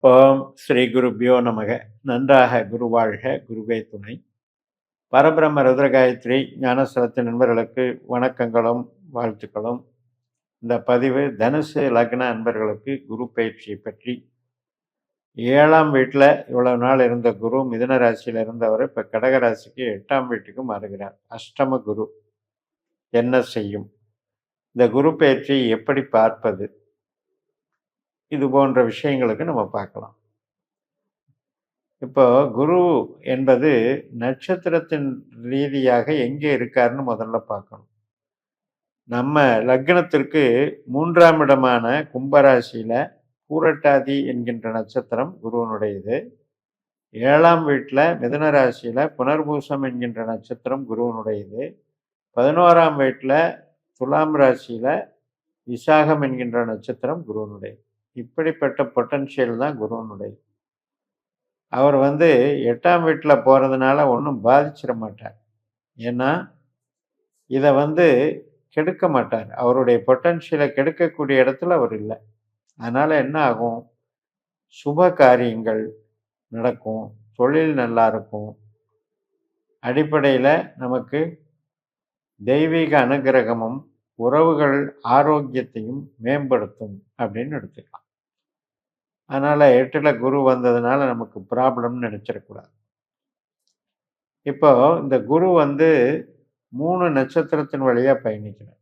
ஓம் ஸ்ரீ குருபியோ நமக. நன்றாக குருவாழ்க, குருவே துணை. பரபிரம்ம ருத்ரகாயத்ரி ஞானஸ்தலத்து நண்பர்களுக்கு வணக்கங்களும் வாழ்த்துக்களும். இந்த பதிவு தனுசு லக்ன அன்பர்களுக்கு குரு பயிற்சியை பற்றி. 7ஆம் வீட்டில் இவ்வளவு நாள் இருந்த குரு மிதுன ராசியில் இருந்தவர் இப்போ கடகராசிக்கு 8ஆம் வீட்டுக்கு மாறுகிறார். அஷ்டம குரு என்ன செய்யும்? இந்த குரு பயிற்சியை எப்படி பார்ப்பது? இது போன்ற விஷயங்களுக்கு நம்ம பார்க்கலாம். இப்போ குரு என்பது நட்சத்திரத்தின் ரீதியாக எங்கே இருக்காருன்னு முதல்ல பார்க்கணும். நம்ம லக்னத்திற்கு 3ஆம் இடமான கும்பராசியில பூரட்டாதி என்கின்ற நட்சத்திரம் குருவனுடையது. 7ஆம் வீட்டில் மிதுன ராசியில புனர்பூசம் என்கின்ற நட்சத்திரம் குருவனுடையது. 11ஆம் வீட்டில் துலாம் ராசியில விசாகம் என்கின்ற நட்சத்திரம் குருவனுடையது. இப்படிப்பட்ட பொட்டன்ஷியல் தான் குருவனுடையது. அவர் 8ஆம் வீட்டில் போகிறதுனால ஒன்றும் பாதிச்சிட மாட்டார். ஏன்னா இதை கெடுக்க மாட்டார். அவருடைய பொட்டன்ஷியலை கெடுக்கக்கூடிய இடத்துல அவர் இல்லை. அதனால் என்ன ஆகும்? சுப காரியங்கள் நடக்கும், தொழில் நல்லா இருக்கும், அடிப்படையில் நமக்கு தெய்வீக அனுகிரகமும் உறவுகள் ஆரோக்கியத்தையும் மேம்படுத்தும் அப்படின்னு எடுத்துக்கலாம். அதனால் 8ல் குரு வந்ததுனால நமக்கு ப்ராப்ளம்னு நினச்சிடக்கூடாது. இப்போ இந்த குரு 3 நட்சத்திரத்தின் வழியாக பயணிக்கிறார்.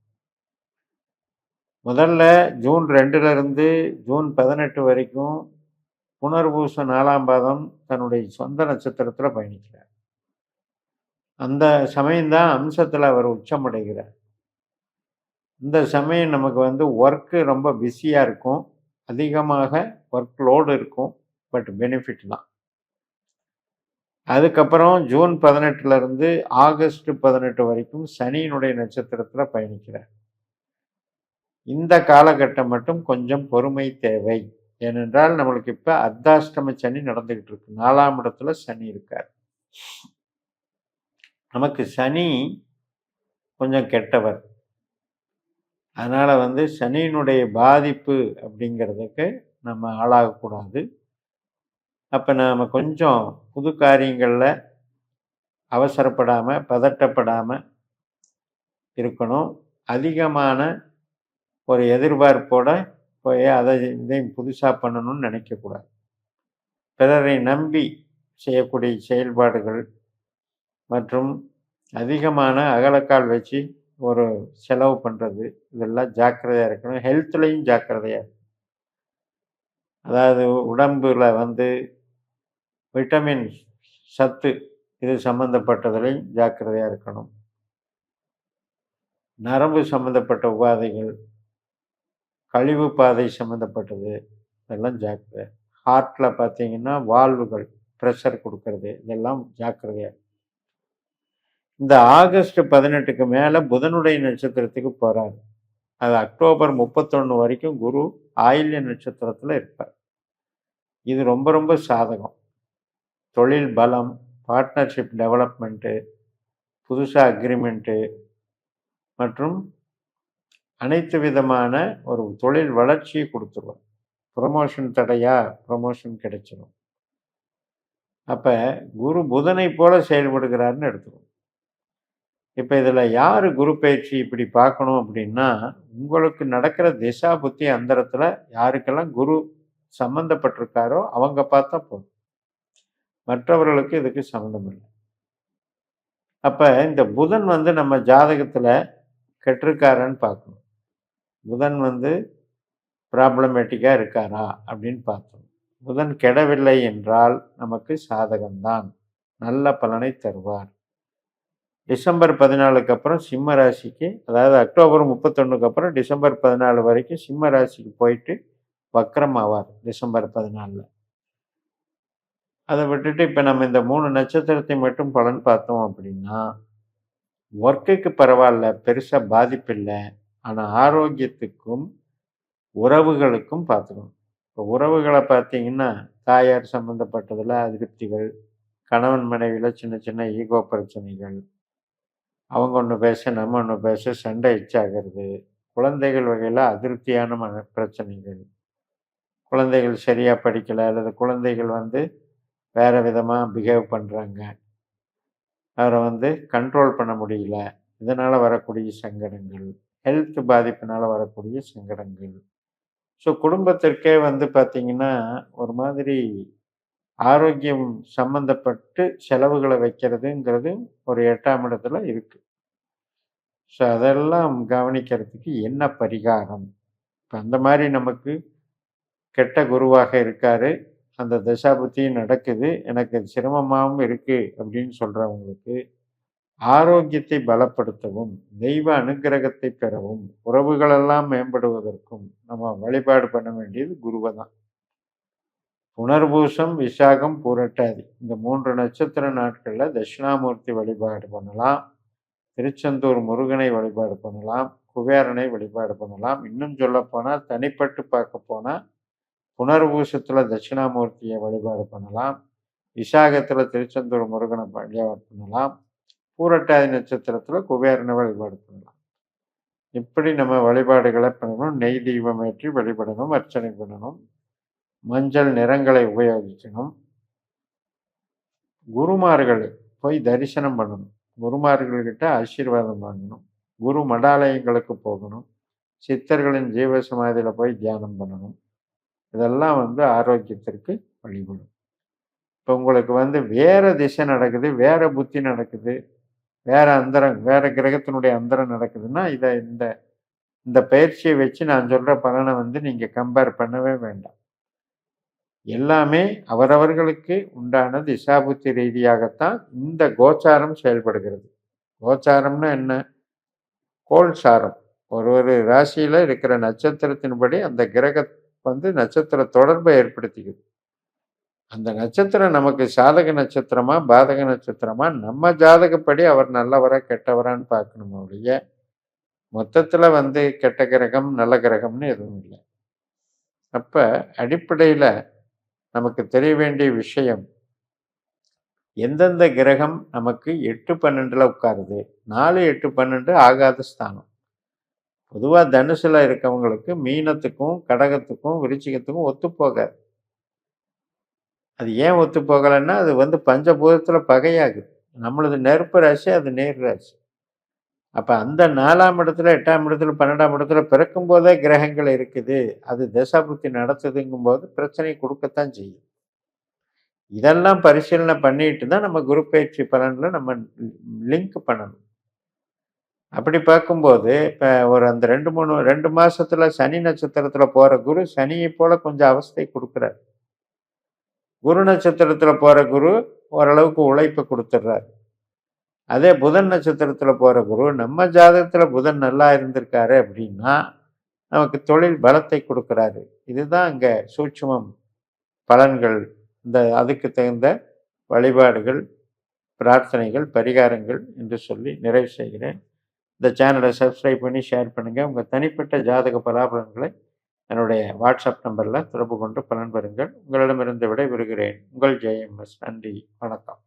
முதல்ல ஜூன் 2லிருந்து ஜூன் 18 வரைக்கும் புனர்பூசம் 4ஆம் பாதம் தன்னுடைய சொந்த நட்சத்திரத்தில் பயணிக்கிறார். அந்த சமயம்தான் அம்சத்தில் அவர் உச்சமடைகிறார். இந்த சமயம் நமக்கு ஒர்க்கு ரொம்ப பிஸியாக இருக்கும், அதிகமாக ஒர்க் லோடு இருக்கும், பட் பெனிஃபிட் தான். அதுக்கப்புறம் ஜூன் 18லிருந்து ஆகஸ்ட் 18 வரைக்கும் சனியினுடைய நட்சத்திரத்தில் பயணிக்கிறார். இந்த காலகட்டம் மட்டும் கொஞ்சம் பொறுமை தேவை. ஏனென்றால் நம்மளுக்கு இப்போ அர்த்தாஷ்டம சனி நடந்துகிட்டு இருக்கு. 4ஆம் இடத்துல சனி இருக்கார். நமக்கு சனி கொஞ்சம் கெட்டவர். அதனால் சனியினுடைய பாதிப்பு அப்படிங்கிறதுக்கு நம்ம ஆளாகக்கூடாது. அப்போ நாம் கொஞ்சம் புது காரியங்களில் அவசரப்படாமல் பதட்டப்படாமல் இருக்கணும். அதிகமான ஒரு எதிர்பார்ப்போட போய் அதை இதையும் புதுசாக பண்ணணும்னு நினைக்கக்கூடாது. பிறரை நம்பி செய்யக்கூடிய செயல்பாடுகள் மற்றும் அதிகமான அகலக்கால் வச்சு ஒரு செலவு பண்ணுறது, இதெல்லாம் ஜாக்கிரதையாக இருக்கணும். ஹெல்த்லேயும் ஜாக்கிரதையாக இருக்கணும். அதாவது உடம்புல விட்டமின் சத்து இது சம்மந்தப்பட்டதுலையும் ஜாக்கிரதையாக இருக்கணும். நரம்பு சம்மந்தப்பட்ட உபாதைகள், கழிவு பாதை சம்மந்தப்பட்டது, இதெல்லாம் ஜாக்கிரதை. ஹார்ட்டில் பார்த்தீங்கன்னா வால்வுகள் ப்ரெஷர் கொடுக்கறது, இதெல்லாம் ஜாக்கிரதையாக. இந்த ஆகஸ்ட் 18க்கு மேலே புதனுடைய நட்சத்திரத்துக்கு போகிறார். அது அக்டோபர் 31 வரைக்கும் குரு ஆயில்ய நட்சத்திரத்தில் இருப்பார். இது ரொம்ப ரொம்ப சாதகம். தொழில் பலம், பார்ட்னர்ஷிப் டெவலப்மெண்ட்டு, புதுசாக அக்ரிமெண்ட்டு மற்றும் அனைத்து விதமான ஒரு தொழில் வளர்ச்சியை கொடுத்துருவோம். ப்ரொமோஷன் தடையா ப்ரொமோஷன் கிடைச்சிடும். அப்போ குரு புதனை போல செயல்படுகிறாருன்னு எடுத்துக்கணும். இப்போ இதில் யார் குரு பயிற்சி இப்படி பார்க்கணும் அப்படின்னா, உங்களுக்கு நடக்கிற திசா புத்தி அந்தரத்தில் யாருக்கெல்லாம் குரு சம்மந்தப்பட்டிருக்காரோ அவங்க பார்த்தா போதும். மற்றவர்களுக்கு இதுக்கு சம்மந்தம் இல்லை. அப்போ இந்த புதன் நம்ம ஜாதகத்தில் கெட்டிருக்காரான்னு பார்க்கணும். புதன் ப்ராப்ளமேட்டிக்காக இருக்காரா அப்படின்னு பார்த்தோம். புதன் கெடவில்லை என்றால் நமக்கு சாதகம்தான், நல்ல பலனை தருவார். டிசம்பர் 14க்கு அப்புறம் சிம்ம ராசிக்கு, அதாவது அக்டோபர் 31க்கு அப்புறம் டிசம்பர் 14 வரைக்கும் சிம்ம ராசிக்கு போயிட்டு வக்ரம் ஆவார் டிசம்பர் 14. அதை விட்டுட்டு இப்போ நம்ம இந்த 3 நட்சத்திரத்தை மட்டும் பலன் பார்த்தோம் அப்படின்னா, ஒர்க்குக்கு பரவாயில்ல, பெருசாக பாதிப்பு இல்லை. ஆனால் ஆரோக்கியத்துக்கும் உறவுகளுக்கும் பார்த்துக்கணும். இப்போ உறவுகளை பார்த்தீங்கன்னா, தாயார் சம்மந்தப்பட்டதில் அதிருப்திகள், கணவன் மனைவியில் சின்ன சின்ன ஈகோ பிரச்சனைகள், அவங்க ஒன்று பேச நம்ம ஒன்று பேச சண்டை எச்சாகிறது, குழந்தைகள் வகையில் அதிருப்தியான பிரச்சனைகள், குழந்தைகள் சரியாக படிக்கலை அல்லது குழந்தைகள் வந்து வேறு விதமாக பிஹேவ் பண்ணுறாங்க, அவரை வந்து கண்ட்ரோல் பண்ண முடியல, இதனால் வரக்கூடிய சங்கடங்கள், ஹெல்த் பாதிப்பினால் வரக்கூடிய சங்கடங்கள். ஸோ குடும்பத்திற்கே வந்து பார்த்திங்கன்னா ஒரு மாதிரி ஆரோக்கியம் சம்மந்தப்பட்டு செலவுகளை வைக்கிறதுங்கிறது ஒரு 8ஆம் இடத்துல இருக்குது. ஸோ அதெல்லாம் கவனிக்கிறதுக்கு என்ன பரிகாரம்? இப்போ அந்த மாதிரி நமக்கு கெட்ட குருவாக இருக்கார், அந்த தசாபுத்தியும் நடக்குது, எனக்கு சிரமமாகவும் இருக்குது அப்படின்னு சொல்கிறவங்களுக்கு ஆரோக்கியத்தை பலப்படுத்தவும், தெய்வ அனுக்கிரகத்தை பெறவும், உறவுகளெல்லாம் மேம்படுவதற்கும் நம்ம வழிபாடு பண்ண வேண்டியது குருவை தான். புனர்பூசம், விசாகம், பூரட்டாதி இந்த 3 நட்சத்திர நாட்களில் தட்சிணாமூர்த்தி வழிபாடு பண்ணலாம், திருச்செந்தூர் முருகனை வழிபாடு பண்ணலாம், குபேரனை வழிபாடு பண்ணலாம். இன்னும் சொல்லப்போனால் தனிப்பட்டு பார்க்க போனால் புனர்பூசத்தில் தட்சிணாமூர்த்தியை வழிபாடு பண்ணலாம், விசாகத்தில் திருச்செந்தூர் முருகனை வழிபாடு பண்ணலாம், பூரட்டாதி நட்சத்திரத்தில் குபேரனை வழிபாடு பண்ணலாம். இப்படி நம்ம வழிபாடுகளை பண்ணணும். நெய் தீபம் ஏற்றி வழிபடணும், அர்ச்சனை பண்ணணும், மஞ்சள் நிறங்களை உபயோகிக்கணும். குருமார்கள் போய் தரிசனம் பண்ணணும், குருமார்கள்கிட்ட ஆசீர்வாதம் வாங்கணும், குரு மடாலயங்களுக்கு போகணும், சித்தர்களின் ஜீவசமாதியில் போய் தியானம் பண்ணணும். இதெல்லாம் வந்து ஆரோக்கியத்திற்கு வழிபடும். இப்போ உங்களுக்கு வந்து வேறு திசை நடக்குது, வேறு புத்தி நடக்குது, வேறு அந்தரம், வேறு கிரகத்தினுடைய அந்தரம் நடக்குதுன்னா இதை இந்த இந்த பயிற்சியை வச்சு நான் சொல்கிற பலனை வந்து நீங்கள் கம்பேர் பண்ணவே வேண்டாம். எல்லாமே அவரவர்களுக்கு உண்டான திசாபுத்தி ரீதியாகத்தான் இந்த கோச்சாரம் செயல்படுகிறது. கோச்சாரம்னா என்ன? கோள் சாரம். ஒரு ராசியில் இருக்கிற நட்சத்திரத்தின்படி அந்த கிரக வந்து நட்சத்திர தொடர்பை ஏற்படுத்திக்குது. அந்த நட்சத்திரம் நமக்கு சாதக நட்சத்திரமா பாதக நட்சத்திரமா நம்ம ஜாதகப்படி அவர் நல்லவரா கெட்டவரான்னு பார்க்கணும் ஒழிய மொத்தத்தில் வந்து கெட்ட கிரகம் நல்ல கிரகம்னு எதுவும் இல்லை. அப்போ அடிப்படையில் நமக்கு தெரிய வேண்டிய விஷயம், எந்தெந்த கிரகம் நமக்கு 8-12 உட்காருது. 4, 8, 12 ஆகாத ஸ்தானம். பொதுவாக தனுசுல இருக்கவங்களுக்கு மீனத்துக்கும் கடகத்துக்கும் விருச்சிகத்துக்கும் ஒத்து போகாது. அது ஏன் ஒத்து போகலைன்னா அது வந்து பஞ்சபூதத்தில் பகையாகுது. நம்மளது நெருப்பு ராசி, அது நேர் ராசி. அப்போ அந்த 4ஆம் இடத்துல 8ஆம் இடத்துல 12ஆம் இடத்துல பிறக்கும் போதே கிரகங்கள் இருக்குது, அது தசாபுத்தி நடத்துதுங்கும் போது பிரச்சனை கொடுக்கத்தான் செய்யும். இதெல்லாம் பரிசீலனை பண்ணிட்டு தான் நம்ம குரு பயிற்சி பலனில் நம்ம லிங்க் பண்ணணும். அப்படி பார்க்கும்போது இப்போ ஒரு அந்த 2 மாதத்தில் சனி நட்சத்திரத்தில் போகிற குரு சனியை போல் கொஞ்சம் அவஸ்தை கொடுக்குறாரு. குரு நட்சத்திரத்தில் போகிற குரு ஓரளவுக்கு உழைப்பை கொடுத்துட்றாரு. அதே புதன் நட்சத்திரத்தில் போகிற குரு நம்ம ஜாதகத்தில் புதன் நல்லா இருந்திருக்காரு அப்படின்னா நமக்கு தொழில் பலத்தை கொடுக்குறாரு. இதுதான் இங்கே சூட்சுமம் பலன்கள். அதுக்கு தகுந்த வழிபாடுகள், பிரார்த்தனைகள், பரிகாரங்கள் என்று சொல்லி நிறைவு செய்கிறேன். இந்த சேனலை சப்ஸ்கிரைப் பண்ணி ஷேர் பண்ணுங்கள். உங்கள் தனிப்பட்ட ஜாதக பலாபலன்களை என்னுடைய வாட்ஸ்அப் நம்பரில் தொடர்பு கொண்டு பலன் பெறுங்கள். உங்களிடமிருந்து விடைபெறுகிறேன். உங்கள் JMS. நன்றி, வணக்கம்.